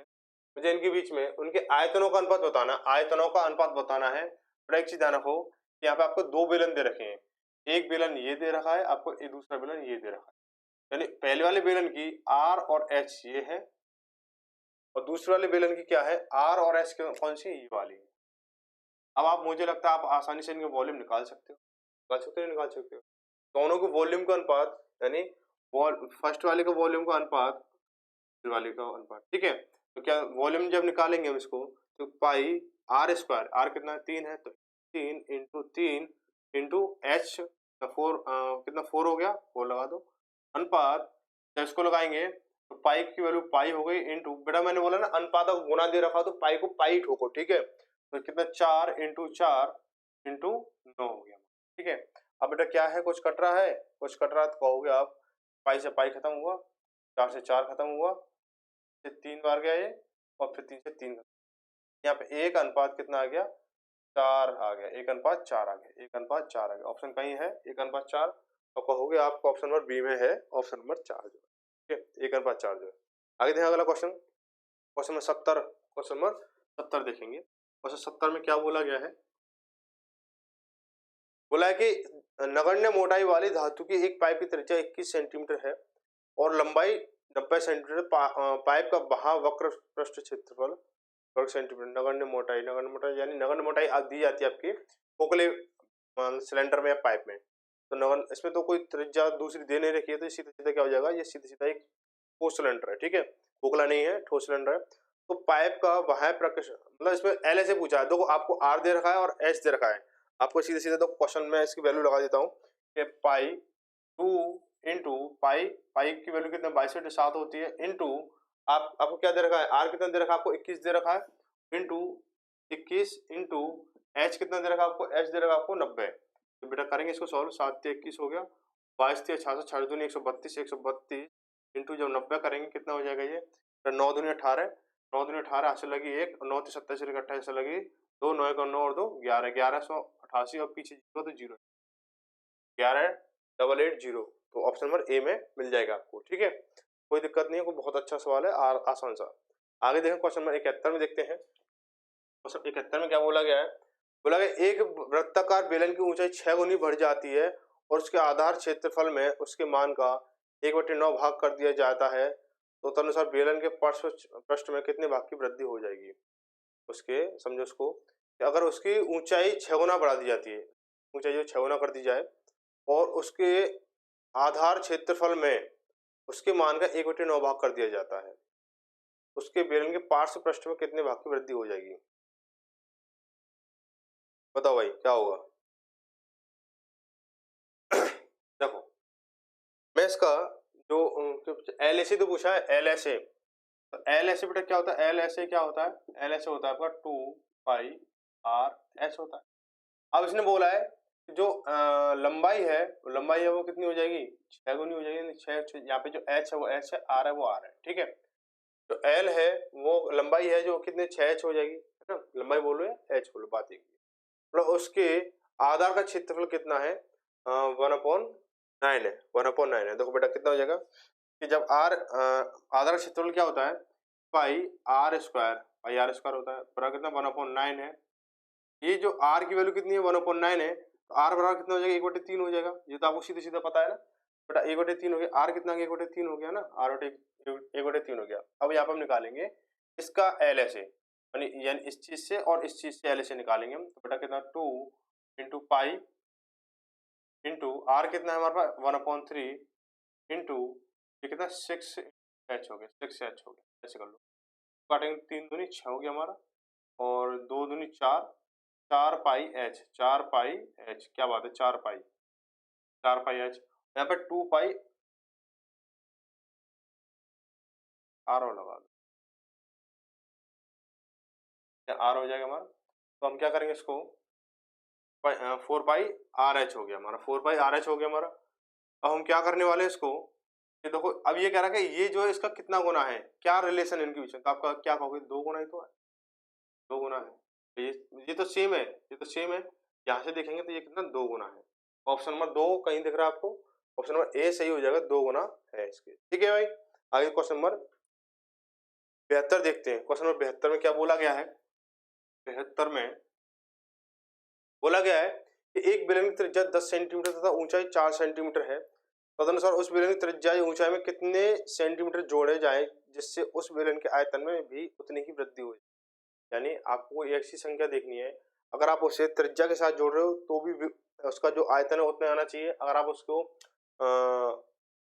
मुझे इनके बीच में उनके आयतनों का अनुपात बताना, आयतनों का अनुपात बताना है। बड़ा एक चीज ध्यान रखो कि यहाँ पे आपको 2 बेलन दे रखे हैं, एक बेलन ये दे रखा है आपको, एक दूसरा बेलन ये दे रखा है, यानी पहले वाले बेलन की आर और एच ये है, और दूसरे वाले बेलन की क्या है आर और एच कौन सी, ये वाली है। अब आप, मुझे लगता है आप आसानी से इनके वॉल्यूम निकाल सकते हो, निकाल सकते हो। दोनों के वॉल्यूम का अनुपात यानी फर्स्ट वाले का वॉल्यूम का अनुपात दूसरे वाले का अनुपात, ठीक है। तो क्या वॉल्यूम जब निकालेंगे हम इसको, तो पाई आर स्क्वायर, आर कितना है 3 है, तो 3 इंटू एच, तो 4 कितना 4 हो गया, 4 लगा दो, अनुपात जब इसको लगाएंगे तो पाई की वैल्यू पाई हो गई इंटू, बेटा मैंने बोला ना अनुपात को गुना दे रखा, तो पाई को पाई ठोको, ठीक है। तो कितना 4 इंटू 4 इंटू 9 हो गया, ठीक है। अब बेटा क्या है, कुछ कट रहा है, कुछ कट रहा है, तो कहोगे आप पाई से पाई खत्म हुआ, 4 से 4 खत्म हुआ, फिर 3 बार गया ये, और फिर 3 से 3 यहाँ पे एक अनुपात कितना आ गया, 4 आ गया, 1:4 आ गया, 1:4 आ गया। ऑप्शन कहीं है 1:4, तो कहोगे आपको ऑप्शन नंबर बी में है, ऑप्शन नंबर 4 जो है, ठीक है, 1:4 जो है। आगे देखें अगला question, question number 70, question number 70 देखेंगे। क्वेश्चन 70 में क्या बोला गया है, बोला है कि नगण्य मोटाई वाली धातु की एक पाइप की त्रिज्या 21 सेंटीमीटर है और लंबाई 90 सेंटीमीटर, पाइप का बाह्य वक्र पृष्ठ क्षेत्रफल वर्ग सेंटीमीटर। नगण्य मोटाई यानी नगण्य मोटाई दी जाती है आपकी खोखले सिलेंडर में या पाइप में, तो नगण्य इसमें तो कोई त्रिज्या दूसरी दे नहीं रखी है, तो सीधा सीधा क्या हो जाएगा, ये सीधा सीधा एक ठोस सिलेंडर है, ठीक है, खोखला नहीं है, ठोस सिलेंडर है। तो पाइप का बाह्य प्रकाश, मतलब इसमें एल ऐसे पूछा है, देखो आपको आर दे रखा है और एच दे रखा है, आपको सीधे सीधे तो क्वेश्चन में इसकी वैल्यू लगा देता हूँ कि पाई 2 इंटू पाई, पाई की वैल्यू कितना 22/7 होती है, इंटू आपको क्या दे रखा है, आर कितना दे रखा है आपको 21 दे रखा है, इंटू 21 इंटू एच कितना दे रखा है आपको, एच दे रखा है आपको 90। तो बेटा करेंगे इसको सॉल्व, 7 से 21 हो गया, 22 से 66, 6 दूनी 132, 132 इंटू जब 90 करेंगे कितना हो जाएगा ये, तो 9 दूनी 18, 9 दूनी 18 हासिल लगी 1, 9 से 27 से 28 लगी 2, 9 का 9 और 2 11, 1188, और पीछे 0 तो 0, 11,880, तो ऑप्शन नंबर ए में मिल जाएगा आपको, ठीक है, कोई दिक्कत नहीं है, कोई बहुत अच्छा सवाल है, आसान सा। आगे देखें क्वेश्चन नंबर 71 में देखते हैं। क्वेश्चन 71 में क्या बोला गया है, बोला गया एक वृत्ताकार बेलन की ऊंचाई 6 गुनी बढ़ जाती है और उसके आधार क्षेत्रफल में उसके मान का 1/9 भाग कर दिया जाता है, तो तदनुसार बेलन के पृष्ठ में कितने भाग की वृद्धि हो जाएगी। उसके समझो उसको कि अगर उसकी ऊंचाई 6 गुना बढ़ा दी जाती है, ऊंचाई जो 6 गुना कर दी जाए और उसके आधार क्षेत्रफल में उसके मान का 1/9 भाग कर दिया जाता है, उसके बेलन के पार्श्व पृष्ठ में कितने भाग की वृद्धि हो जाएगी, बताओ भाई क्या होगा। देखो मैं इसका जो एल एस तो पूछा है, एल एस ए, तो एल एस ए बेटा क्या होता है, एल एस ए क्या होता है, एल एस ए होता है आपका 2 पाई आर एच होता है। अब इसने बोला है जो लंबाई है वो कितनी हो जाएगी, 6 गुनी हो जाएगी, 6, यहाँ पे जो एच है वो एच है, आर है वो आर है, ठीक है। जो एल है वो लंबाई है जो कितने 6h हो जाएगी, है ना, लंबाई बोलो या एच बोलो, बात एक ही है। मतलब उसके आधार का क्षेत्रफल कितना है, 1/9 है, 1/9 है। देखो बेटा कितना हो जाएगा कि जब आधार का क्षेत्रफल क्या होता है, पाई आर स्क्वायर होता है, बराबर कितना 1/9 है। ये जो आर की वैल्यू कितनी है 1/9 है, तो आर बराबर कितना हो जाएगा 1/3 हो जाएगा, ये तो आपको सीधे सीधा पता है ना बेटा, 1/3 हो गया, आर कितना 1/3 हो गया ना, आर 1/3 हो गया। अब यहाँ पर हम निकालेंगे इसका एल एस ए, यानी इस चीज से और इस चीज से एल एस ए निकालेंगे हम, तो बेटा कितना 2 इंटू पाई इंटू आर कितना है हमारे पास 1/3 इंटू ये कितना 6h हो गया, 6h हो गया, ऐसे कर लो, काटेंगे 3 दूनी 6 हो गया हमारा, और 2 दूनी 4, 4 पाई एच, 4 पाई एच, क्या बात है 4 पाई एच, यहाँ पे 2 पाई आर लगा दो, आर हो जाएगा हमारा। तो हम क्या करेंगे इसको 4 पाई आर एच हो गया हमारा, 4 पाई आर एच हो गया हमारा। अब हम क्या करने वाले हैं इसको, ये देखो अब ये कह रहा है कि ये जो है इसका कितना गुना है, क्या रिलेशन है इनके बीच में, तो आपका क्या कहोगे 2 गुना ही तो है, 2 गुना है, तो ये तो सेम है, ये तो सेम है, यहाँ से देखेंगे तो ये कितना 2 गुना है। ऑप्शन नंबर 2 कहीं दिख रहा है आपको, ऑप्शन नंबर ए सही हो जाएगा, 2 गुना है इसके, ठीक है भाई। आगे क्वेश्चन नंबर 72 देखते हैं। क्वेश्चन नंबर 72 में क्या बोला गया है, 72 में बोला गया है कि एक बेलन की त्रिज्या 10 सेंटीमीटर तथा ऊंचाई 4 सेंटीमीटर है, तदनुसार उस बेलन की त्रिज्या या ऊंचाई में कितने सेंटीमीटर जोड़े जाएं जिससे उस बेलन के आयतन में भी उतनी ही वृद्धि हो। यानी आपको एक ऐसी संख्या देखनी है, अगर आप उसे त्रिज्या के साथ जोड़ रहे हो तो भी उसका जो आयतन है उतना आना चाहिए, अगर आप उसको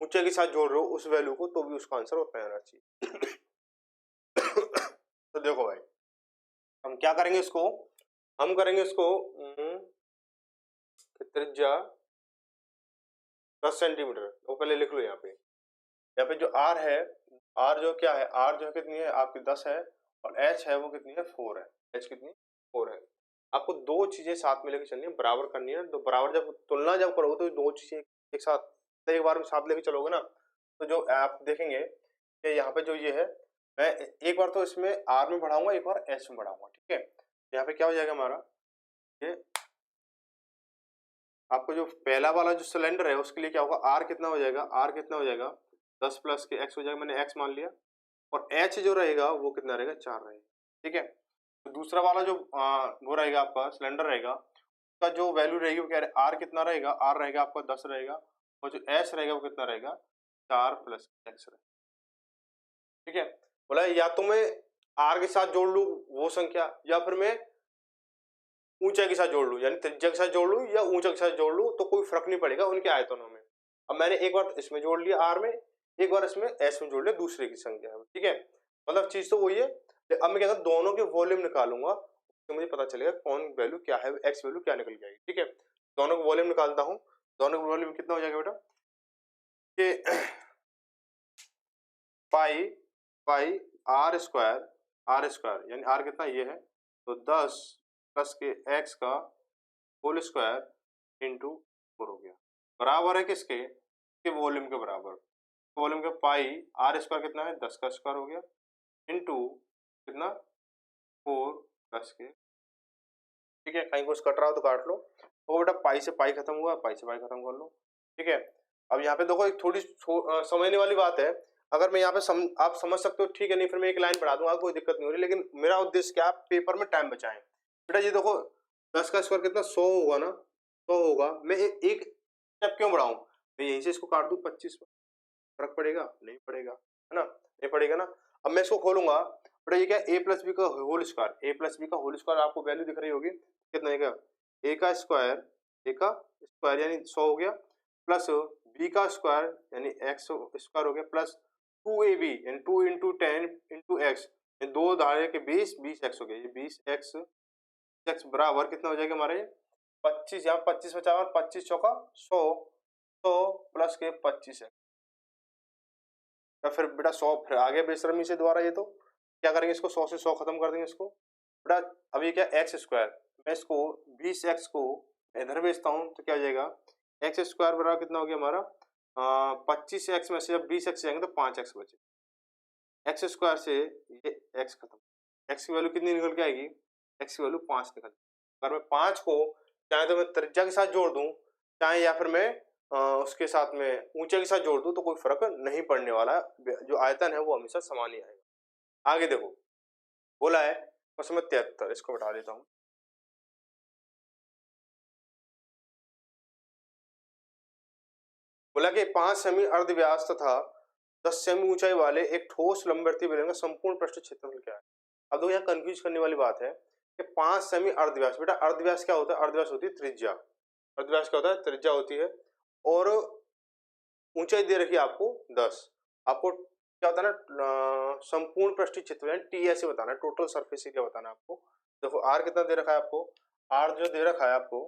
ऊंचाई के साथ जोड़ रहे हो उस वैल्यू को, तो भी उसका आंसर उतना आना चाहिए। तो देखो भाई, हम क्या करेंगे इसको, हम करेंगे इसको त्रिज्या 10 सेंटीमीटर, तो पहले लिख लो यहाँ पे जो आर है, आर जो क्या है, आर जो कितनी है आपकी 10 है, और एच है वो कितनी है 4 है, एच कितनी 4 है। आपको दो चीजें साथ में लेके चलनी है, बराबर करनी है, तो बराबर जब तुलना जब करोगे तो दो चीजें एक साथ एक बार में साथ लेके चलोगे ना, तो जो आप देखेंगे कि यहाँ पे जो ये है, मैं एक बार तो इसमें आर में बढ़ाऊंगा, एक बार एच में बढ़ाऊंगा, ठीक है। यहाँ पे क्या हो जाएगा हमारा, ये आपको जो पहला वाला जो सिलेंडर है उसके लिए क्या होगा, आर कितना हो जाएगा, आर कितना हो जाएगा 10 प्लस के एक्स हो जाएगा, मैंने एक्स मान लिया, और एच जो रहेगा वो कितना रहेगा 4 रहेगा, ठीक है। तो दूसरा वाला जो वो रहेगा आपका सिलेंडर रहेगा, उसका जो वैल्यू रहेगी वो क्या है, आर कितना रहेगा, आर रहेगा आपका 10 रहेगा, और जो एच रहेगा वो कितना रहेगा 4 प्लस एक्स रहेगा, ठीक है। बोला या तो मैं आर के साथ जोड़ लू वो संख्या, या फिर मैं ऊंचाई के साथ जोड़ लूं, यानी त्रिज्या के साथ जोड़ लूं या ऊंचाई के साथ जोड़ लूं, तो कोई फर्क नहीं पड़ेगा उनके आयतनों में। अब मैंने एक बार इसमें जोड़ लिया आर में, एक बार इसमें एस में जोड़ लिया दूसरे की संख्या में, ठीक है। मतलब चीज तो वही है। अब मैं क्या करूं, दोनों के वॉल्यूम निकालूंगा, तो मुझे पता चलेगा कौन वैल्यू क्या है, एक्स वैल्यू क्या निकल जाएगी, ठीक है। दोनों का वॉल्यूम निकालता हूं, दोनों का वॉल्यूम कितना हो जाएगा बेटा, कि पाई पाई आर स्क्वायर यानी आर कितना ये है, तो 10 प्लस के एक्स का होल स्क्वायर इंटू 4 हो गया, बराबर है किसके, के वॉल्यूम के बराबर। वॉल्यूम का पाई आर स्क्वायर कितना है 10 का स्क्वायर हो गया, इंटू कितना 4 प्लस के, ठीक है। कहीं कुछ कट रहा हो तो काट लो, तो बेटा पाई से पाई खत्म हुआ, पाई से पाई खत्म कर लो, ठीक है। अब यहाँ पे देखो एक थोड़ी समझने वाली बात है, अगर मैं यहाँ पे आप समझ सकते हो ठीक है, नहीं फिर मैं एक लाइन बढ़ा दूंगा, कोई दिक्कत नहीं हो रही, लेकिन मेरा उद्देश्य क्या, पेपर में टाइम बचाएं। बेटा ये देखो 10 का स्क्वायर कितना 100 होगा ना, 100 होगा, मैं एक स्टेप क्यों बढ़ाऊं, मैं यहीं से इसको काट दूं 25 में, फर्क पड़ेगा नहीं पड़ेगा, है ना, नहीं पड़ेगा ना। अब मैं इसको खोलूंगा, बेटा ये क्या ए प्लस बी का होल स्क्वायर, ए प्लस बी का होल स्क्वायर आपको वैल्यू दिख रही होगी कितना का, ए का स्क्वायर यानी 100 हो गया, प्लस बी का स्क्वायर यानी एक्स स्क्वायर हो गया, प्लस 2ab यानी 2 इंटू 10 इंटू एक्स, दो धारे के 20 20 एक्स हो गया, ये 20 एक्स बराबर कितना हो जाएगा हमारे 25, यहाँ 25 बचा, 25 चौका 100, 100 प्लस के 25 एक्स, या फिर बेटा 100 फिर आगे बेशर्मी से दोबारा, ये तो क्या करेंगे इसको 100 से 100 खत्म कर देंगे इसको, बेटा अब ये क्या एक्स स्क्वायर, मैं इसको 20 एक्स को इधर भेजता हूँ तो क्या हो जाएगा, एक्स स्क्वायर बराबर कितना हो गया हमारा 25 एक्स में से जब 20 एक्स जाएंगे तो 5 एक्स बचे, एक्स स्क्वायर से ये एक्स खत्म, एक्स की वैल्यू कितनी निकल के आएगी, एक्स की वैल्यू 5 निकल, अगर मैं 5 को चाहे तो मैं त्रिज्या के साथ जोड़ दूं, चाहे या फिर मैं उसके साथ में ऊंचाई के साथ जोड़ दूं, तो कोई फर्क नहीं पड़ने वाला, जो आयतन है वो हमेशा समान ही आएगा। आगे देखो बोला है प्रश्न 73, इसको बैठा देता हूं, बोला कि 5 सेमी अर्धव्यास तथा 10 सेमी ऊंचाई वाले एक ठोस लंबवर्तीय बेलन का संपूर्ण पृष्ठ क्षेत्रफल क्या है। अब देखो यहाँ कंफ्यूज करने वाली बात है कि 5 सेमी अर्धव्यास, बेटा अर्धव्यास क्या होता है, अर्धव्यास होती है त्रिज्या, अर्धव्यास क्या होता है त्रिज्या होती है, और ऊंचाई दे रखी है आपको 10, आपको क्या होता है ना संपूर्ण पृष्ठीय क्षेत्रफल टी ऐसे बताना है, टोटल सरफेस एरिया बताना है आपको। देखो आर कितना दे रखा है आपको, आर जो दे रखा है आपको,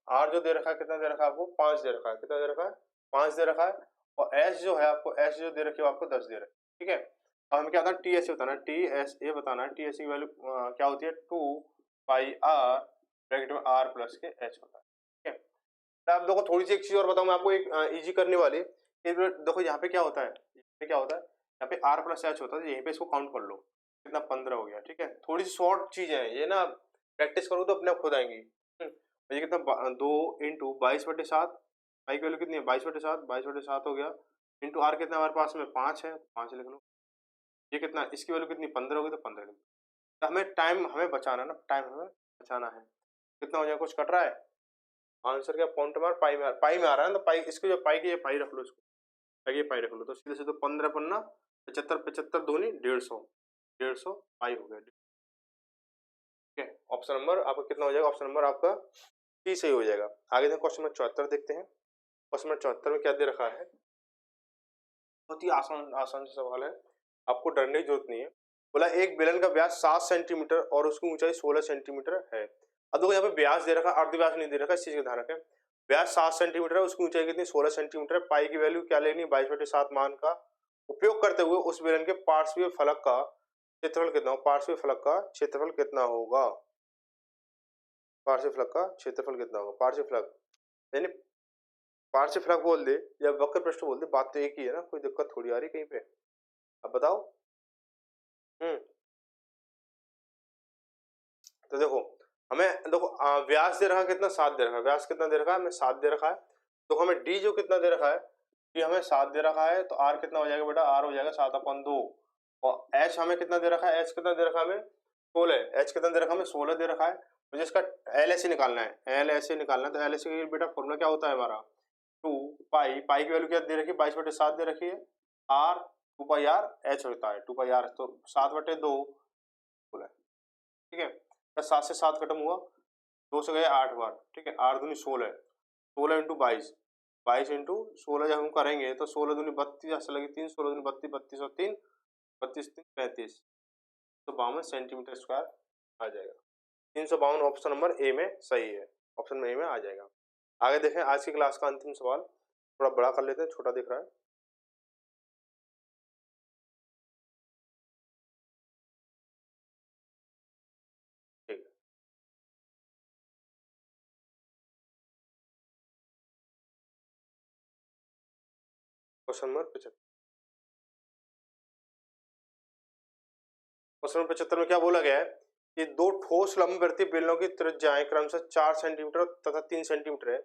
आर जो दे रखा है कितना दे रखा है आपको 5 दे रखा है, कितना दे रखा है 5 दे रखा है, और एस जो है आपको, एस जो दे रखी है आपको 10 दे रखी है, ठीक है। अब हमें क्या होता है टी एस बताना है, टी एस ए बताना है, टी एस की वैल्यू क्या होती है 2 पाई आर ब्रैकेट में आर प्लस के एच होता है, ठीक है। अब देखो थोड़ी सी एक चीज और बताऊं मैं आपको, एक इजी करने वाली, देखो यहाँ पे क्या होता है, यहाँ पे क्या होता है, यहाँ पे आर प्लस एच होता है, यहीं पे इसको काउंट कर लो कितना 15 हो गया, ठीक है। थोड़ी सी शॉर्ट चीज है ये ना, प्रैक्टिस करो तो अपने आप खुद आएंगी। ये कितना 2 इंटू 22/7, आई की वैल्यू कितनी है 22/7, 22/7 हो गया, इंटू आर कितना हमारे पास में 5 है, 5 लिख लो, ये कितना इसकी वैल्यू कितनी 15 होगी, तो 15 लिख लो। तो हमें टाइम हमें बचाना ना, टाइम हमें बचाना है, कितना हो जाएगा, कुछ कट रहा है, आंसर क्या पॉइंट मार पाई में आ रहा है ना, तो पाई इसको जो पाई की ये पाई रख लो, इसको आगे पाई रख लो, तो सीधे सीधे 15 पन्ना 75 75 दूनी 150, 150 पाई हो गया, ठीक है। ऑप्शन नंबर आपका कितना हो जाएगा, ऑप्शन नंबर आपका सी सही हो जाएगा। आगे देखो क्वेश्चन नंबर 74 देखते हैं, क्वेश्चन नंबर 74 में क्या दे रखा है, बहुत ही आसान आसान सा सवाल है, आपको डरने की जरूरत नहीं है। बोला एक बेलन का व्यास 7 सेंटीमीटर और उसकी ऊंचाई 16 सेंटीमीटर है। अब देखो यहाँ पे व्यास दे रखा है, अर्ध व्यास नहीं दे रखा, इस चीज का ध्यान रखें। व्यास 7 सेंटीमीटर है, उसकी ऊंचाई कितनी 16 सेंटीमीटर है। पाई की वैल्यू क्या लेनी है 22/7 मान का उपयोग करते हुए उस बेलन के पार्श्वीय फलक का क्षेत्रफल कितना होगा, पार्श्वीय फलक का क्षेत्रफल कितना होगा, पार्श्वीय फलक का क्षेत्रफल कितना होगा। पार्श्वीय फलक यानी पार्श्व फलक बोल दे या वक्र पृष्ठ बोल दे, बात तो एक ही है ना, कोई दिक्कत थोड़ी आ रही कहीं पे। अब बताओ। हम्म तो देखो हमें देखो व्यास दे रखा है कितना, 7 दे रखा है। व्यास कितना दे रखा है हमें, 7 दे रखा है। तो हमें डी जो कितना दे रखा है, डी हमें 7 दे रखा है, तो आर कितना हो जाएगा बेटा, आर हो जाएगा 7/2। और एच हमें कितना दे रखा है, एच कितना दे रखा है हमें 16। एच कितना दे रखा है हमें 16 दे रखा है। मुझे इसका एल एस निकालना है, एल एस निकालना है। तो एल एस बेटा फॉर्मूला क्या होता है हमारा, 2 पाई, पाई की वैल्यू क्या दे रखी है 22/7 दे रखी है। आर 2 पाई आर एच होता है, 2 पाई आर, तो 7/2 बोला, ठीक है। 7 से 7 खत्म हुआ, 2 से गए 8 बार, ठीक है। 8 दूनी 16, 16 इंटू 22, 22 इंटू 16 जब हम करेंगे तो 16 दूनी 32, ऐसा लगी 3, 16 दूनी 32, 32 और 3, 32 3 35, 352 सेंटीमीटर स्क्वायर आ जाएगा। 352 ऑप्शन नंबर ए में सही है, ऑप्शन में ए में आ जाएगा। आगे देखें आज की क्लास का अंतिम सवाल, थोड़ा बड़ा कर लेते हैं, छोटा दिख रहा है। ठीक है, क्वेश्चन नंबर 75। क्वेश्चन नंबर 75 में क्या बोला गया है कि दो ठोस लंबवर्तीय बेलनों की त्रिज्याएं क्रमशः 4 सेंटीमीटर तथा 3 सेंटीमीटर है।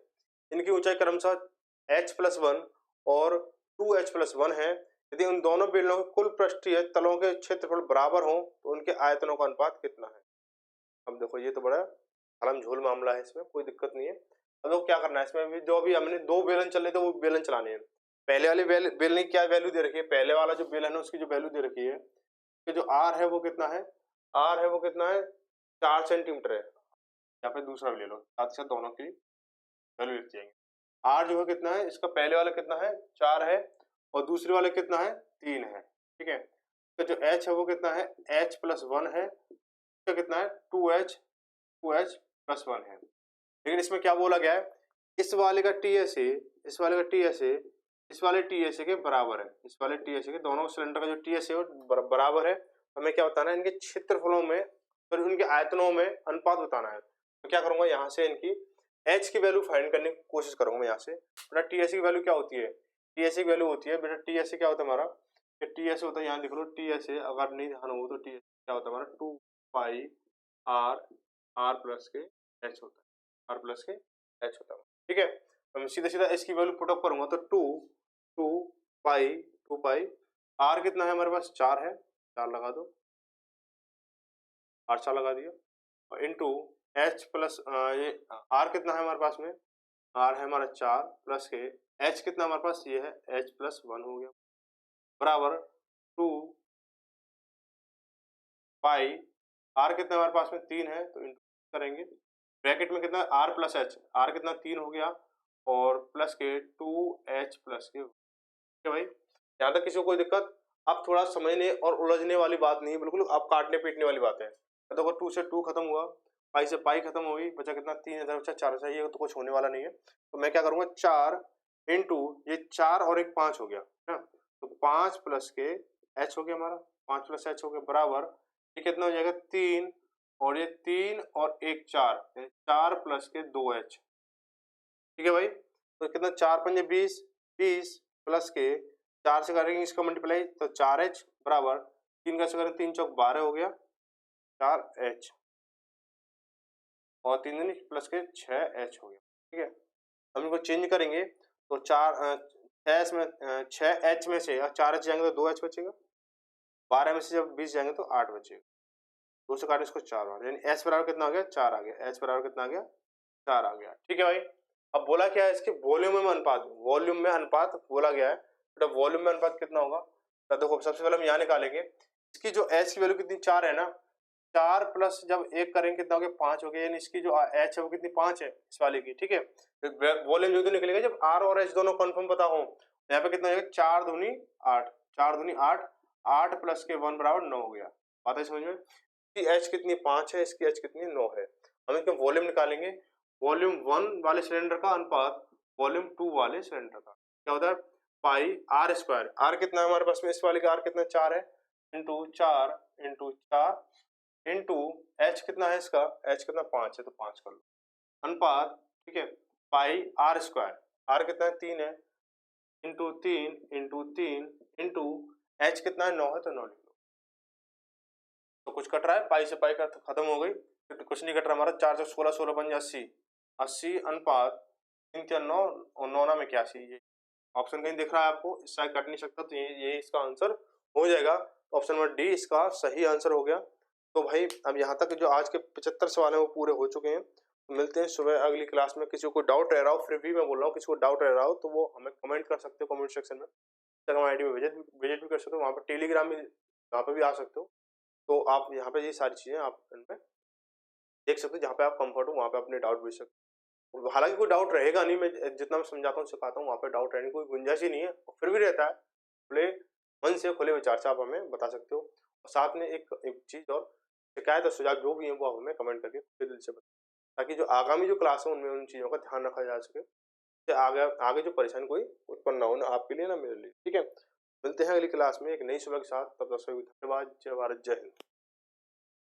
इनकी ऊंचाई क्रमशः h+1 और 2h+1 है। यदि उन दोनों बेलनों के कुल पृष्ठीय तलों के क्षेत्रफल बराबर हों तो उनके आयतनों का अनुपात कितना है। अब देखो ये तो बड़ा हलम झोल मामला है, इसमें कोई दिक्कत नहीं है। अब देखो क्या करना है, इसमें भी जो अभी हमने 2 बेलन चल रहे थे वो बेलन चलाने हैं। पहले वाले बेलन की क्या वैल्यू दे रखी है, पहले वाला जो बेलन है उसकी जो वैल्यू दे रखी है कि जो आर है वो कितना है, आर है वो कितना है 4 सेंटीमीटर है। यहाँ पे दूसरा भी ले लो, साथ साथ दोनों की वैल्यू लिख जाएंगे। आर जो है कितना है, इसका पहले वाला कितना है 4 है और दूसरे वाले कितना है 3 है, ठीक है। तो जो h है वो कितना है h+1 है, इसका कितना है 2h+1 है। लेकिन इसमें क्या बोला गया है, इस वाले का TSA, इस वाले का TSA इस वाले TSA के बराबर है, इस वाले TSA के, दोनों सिलेंडर का जो TSA है वो बराबर है। हमें क्या बताना है, इनके क्षेत्रफलों में और उनके आयतनों में अनुपात बताना है। तो क्या करूंगा, यहाँ से इनकी h की वैल्यू फाइंड करने की कोशिश करूंगा मैं। यहाँ से बेटा TSA की वैल्यू क्या होती है, TSA की वैल्यू होती है बेटा, TSA क्या होता है हमारा, TSA होता है, यहाँ देख लो TSA, अगर नहीं ध्यान हो तो TSA क्या होता है हमारा 2 पाई r प्लस के h होता है, r प्लस के h होता है, ठीक है। हम सीधा सीधा इसकी वैल्यू पुट अप करूंगा तो 2 पाई r कितना है हमारे पास 4 है, 4 लगा दो, r 4 लगा दिया, और इंटू h प्लस ये r कितना है हमारे पास में, r है हमारा 4 प्लस के h कितना हमारे पास ये है h+1 हो गया, बराबर 2 पाई r कितना हमारे पास में 3 है तो इंटू करेंगे, ब्रैकेट में कितना r प्लस h, r कितना 3 हो गया और प्लस के 2h प्लस के, ठीक है भाई। यहाँ तक किसी को कोई दिक्कत, अब थोड़ा समझने और उलझने वाली बात नहीं है, बिल्कुल अब काटने पीटने वाली बात है। तो देखो 2 से 2 खत्म हुआ, पाई से पाई खत्म हुई, बचा कितना 3 इधर बचा 4, बचा, ये तो कुछ होने वाला नहीं है। तो मैं क्या करूंगा 4 इंटू ये 4 और एक 5 हो गया है, तो 5 प्लस के h हो गया हमारा, 5 प्लस h हो गया, बराबर ये कितना हो जाएगा 3 और ये 3 और एक 4, 4 प्लस के 2h, ठीक है भाई। तो कितना 4 पंजे 20, 20 प्लस के 4 से करेंगे इसका मल्टीप्लाई तो 4h बराबर 3 का से करें 3 चौक 12 हो गया 4h और 3 प्लस के 6h हो गया, ठीक है। हम इनको चेंज करेंगे तो 6h में से 4h जाएंगे तो 2h बचेगा, 12 में से जब 20 जाएंगे तो 8 बचेगा, 2 से काटे इसको 4 बार, यानी h बराबर कितना आ गया 4 आ गया, h बराबर कितना आ गया 4 आ गया, ठीक है भाई। अब बोला क्या है इसके वॉल्यूम में अनुपात, वॉल्यूम में अनुपात बोला गया है, तो वॉल्यूम में अनुपात कितना होगा, तो देखो सबसे पहले हम यहाँ निकालेंगे, इसकी जो h की वैल्यू कितनी 4 है ना, 4 प्लस जब 1 करेंगे कितना हो गया 5 हो गया, यानी इसकी जो h है वो कितनी 5 है इस वाले की, ठीक है। वॉल्यूम जो निकलेगा जब r और h दोनों कंफर्म पता हो यहाँ पे कितना हो जाएगा, 4 दूनी 8, 4 दूनी 8, 8 प्लस के 1 बराबर 9 हो गया। बात है समझ में? इसकी एच कितनी 5 है, इसकी एच कितनी 9 है। हम इसका वॉल्यूम निकालेंगे, वॉल्यूम 1 वाले सिलेंडर का अनुपात वॉल्यूम 2 वाले सिलेंडर का क्या होता है, पाई आर स्क्वायर। आर कितना है हमारे पास में, इस वाले का आर कितना 4 है, इंटू 4 इंटू एच कितना है इसका, एच कितना 5 है तो 5 कर लो, अनुपात, ठीक है, पाई आर स्क्वायर, आर कितना है 3 है, इंटू 3 इंटू एच कितना है 9 है तो 9 लिख लो। तो कुछ कट रहा है, पाई से पाई का तो खत्म हो गई, तो कुछ नहीं कट रहा हमारा, 4 4 16 16 5 80, 80 अनुपात 3 4 9 और 9 में 81। ये ऑप्शन कहीं दिख रहा है आपको, इससे कट नहीं सकता, तो ये इसका आंसर हो जाएगा। ऑप्शन नंबर डी इसका सही आंसर हो गया। तो भाई अब यहाँ तक जो आज के 75 सवाल हैं वो पूरे हो चुके हैं। तो मिलते हैं सुबह अगली क्लास में। किसी को डाउट रह रहा हो, फिर भी मैं बोल रहा हूँ, किसी को डाउट रह रहा हो तो वो हमें कमेंट कर सकते हो कमेंट सेक्शन में, इंस्टाग्राम आईडी में विजिट भी कर सकते हो, वहाँ पर टेलीग्राम में वहाँ पर भी आ सकते हो। तो आप यहाँ पे ये सारी चीज़ें आप इनमें देख सकते हो, जहाँ पे आप कंफर्ट हो वहाँ पे अपने डाउट पूछ सकते हो। हालांकि कोई डाउट रहेगा नहीं, मैं जितना मैं समझाता हूँ सिखाता हूँ वहाँ पे डाउट रहने की कोई गुंजाइश ही नहीं है, फिर भी रहता है। खुले मन से खुले विचार से आप हमें बता सकते हो। और साथ में एक चीज़ और, शिकायत और सुझाव जो भी है वो आप हमें कमेंट करके खुले दिल से बताएं, ताकि जो आगामी जो क्लास है उनमें उन चीज़ों का ध्यान रखा जा सके, कि आगे आगे जो परेशानी कोई उत्पन्न ना हो, ना आपके लिए ना मेरे लिए। ठीक है, मिलते हैं अगली क्लास में एक नई सुबह के साथ। तब तक सभी धन्यवाद। जय भारत, जय हिंद।